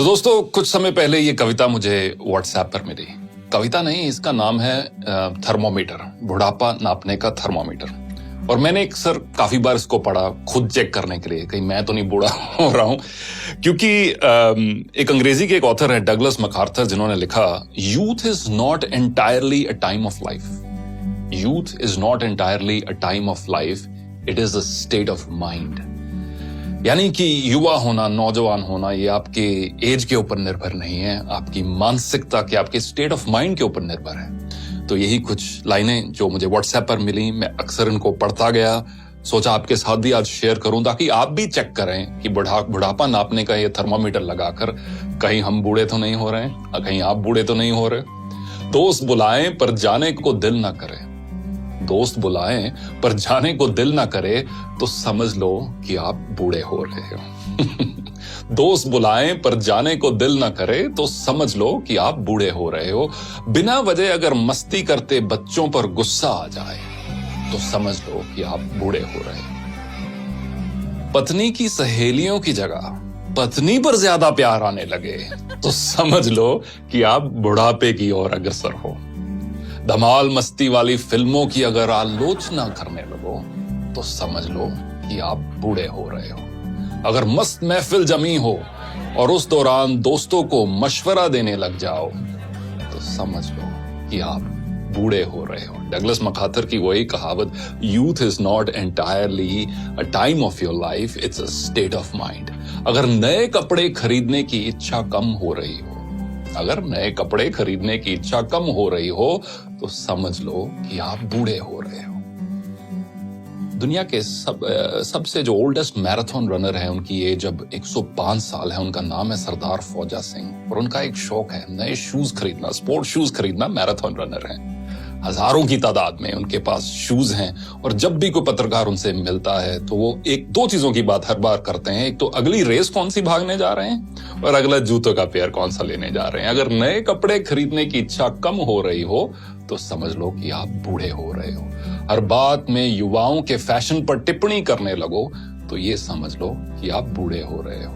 तो दोस्तों कुछ समय पहले ये कविता मुझे व्हाट्सएप पर मिली। कविता नहीं, इसका नाम है थर्मोमीटर, बुढ़ापा नापने का थर्मोमीटर। और मैंने अक्सर काफी बार इसको पढ़ा खुद चेक करने के लिए, कहीं मैं तो नहीं बूढ़ा हो रहा हूं। क्योंकि एक अंग्रेजी के एक ऑथर है डगलस मैकार्थर, जिन्होंने लिखा, youth is not entirely a time of life. Youth is not entirely a time of life, it is a state of mind. यानी कि युवा होना, नौजवान होना, ये आपके एज के ऊपर निर्भर नहीं है, आपकी मानसिकता के, आपके स्टेट ऑफ माइंड के ऊपर निर्भर है। तो यही कुछ लाइनें जो मुझे व्हाट्सएप पर मिली, मैं अक्सर इनको पढ़ता गया, सोचा आपके साथ भी आज शेयर करूं ताकि आप भी चेक करें कि बुढ़ापा नापने का ये थर्मामीटर लगाकर कहीं हम बूढ़े तो नहीं हो रहे हैं, कहीं आप बूढ़े तो नहीं हो रहे। दोस्त बुलाएं पर जाने को दिल ना करे, दोस्त बुलाएं पर जाने को दिल ना करे तो समझ लो कि आप बूढ़े हो रहे हो। दोस्त बुलाएं पर जाने को दिल ना करे तो समझ लो कि आप बूढ़े हो रहे हो। बिना वजह अगर मस्ती करते बच्चों पर गुस्सा आ जाए तो समझ लो कि आप बूढ़े हो रहे हो। पत्नी की सहेलियों की जगह पत्नी पर ज्यादा प्यार आने लगे तो समझ लो कि आप बुढ़ापे की ओर अग्रसर हो। धमाल मस्ती वाली फिल्मों की अगर आलोचना करने लगो तो समझ लो कि आप बूढ़े हो रहे हो। अगर मस्त महफिल जमी हो और उस दौरान दोस्तों को मशवरा देने लग जाओ तो समझ लो कि आप बूढ़े हो रहे हो। डगलस मैकार्थर की वही कहावत, youth is not entirely a time of your life, it's a state of mind. अगर नए कपड़े खरीदने की इच्छा कम हो रही हो, अगर नए कपड़े खरीदने की इच्छा कम हो रही हो तो समझ लो कि आप बूढ़े हो रहे हो। दुनिया के सबसे जो ओल्डेस्ट मैराथन रनर है, उनकी एज अब 105 साल है। उनका नाम है सरदार फौजा सिंह और उनका एक शौक है नए शूज खरीदना, स्पोर्ट शूज खरीदना। मैराथन रनर है, हजारों की तादाद में उनके पास शूज हैं। और जब भी कोई पत्रकार उनसे मिलता है तो वो एक दो चीजों की बात हर बार करते हैं, एक तो अगली रेस कौन सी भागने जा रहे हैं और अगला जूतों का पेयर कौन सा लेने जा रहे हैं। अगर नए कपड़े खरीदने की इच्छा कम हो रही हो तो समझ लो कि आप बूढ़े हो रहे हो। हर बात में युवाओं के फैशन पर टिप्पणी करने लगो तो ये समझ लो कि आप बूढ़े हो रहे हो।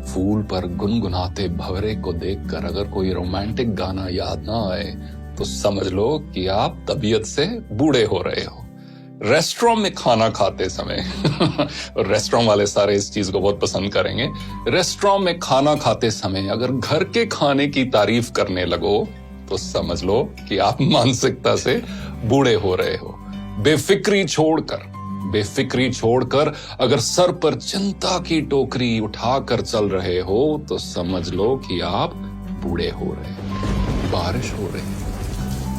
फूल पर गुनगुनाते भंवरे को देखकर अगर कोई रोमांटिक गाना याद ना आए तो समझ लो कि आप तबीयत से बूढ़े हो रहे हो। रेस्टोरेंट में खाना खाते समय और रेस्टोरेंट वाले सारे इस चीज को बहुत पसंद करेंगे। रेस्टोरेंट में खाना खाते समय अगर घर के खाने की तारीफ करने लगो तो समझ लो कि आप मानसिकता से बूढ़े हो रहे हो। बेफिक्री छोड़कर अगर सर पर चिंता की टोकरी उठाकर चल रहे हो तो समझ लो कि आप बूढ़े हो रहे हो।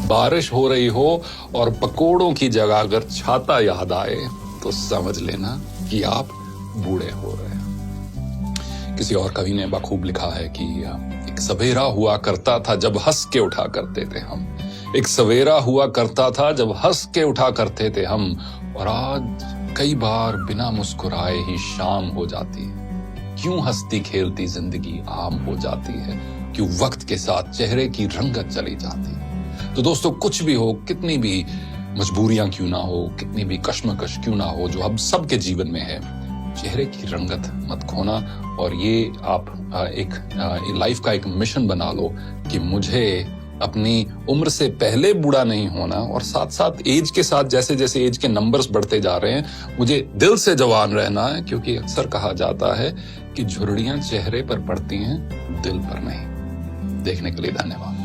बारिश हो रही हो और पकोड़ों की जगह अगर छाता याद आए तो समझ लेना कि आप बूढ़े हो रहे हो। किसी और कवि ने बखूब लिखा है कि एक सवेरा हुआ करता था जब हंस के उठा करते थे हम, एक सवेरा हुआ करता था जब हंस के उठा करते थे हम, और आज कई बार बिना मुस्कुराए ही शाम हो जाती है। क्यों हंसती खेलती जिंदगी आम हो जाती है, क्यों वक्त के साथ चेहरे की रंगत चली जाती है। तो दोस्तों कुछ भी हो, कितनी भी मजबूरियां क्यों ना हो, कितनी भी कश्मकश क्यों ना हो, जो अब सबके जीवन में है, चेहरे की रंगत मत खोना। और ये आप एक लाइफ का एक मिशन बना लो कि मुझे अपनी उम्र से पहले बूढ़ा नहीं होना, और साथ साथ एज के साथ जैसे जैसे एज के नंबर्स बढ़ते जा रहे हैं मुझे दिल से जवान रहना है। क्योंकि अक्सर कहा जाता है कि झुर्रियां चेहरे पर पड़ती हैं, दिल पर नहीं। देखने के लिए धन्यवाद।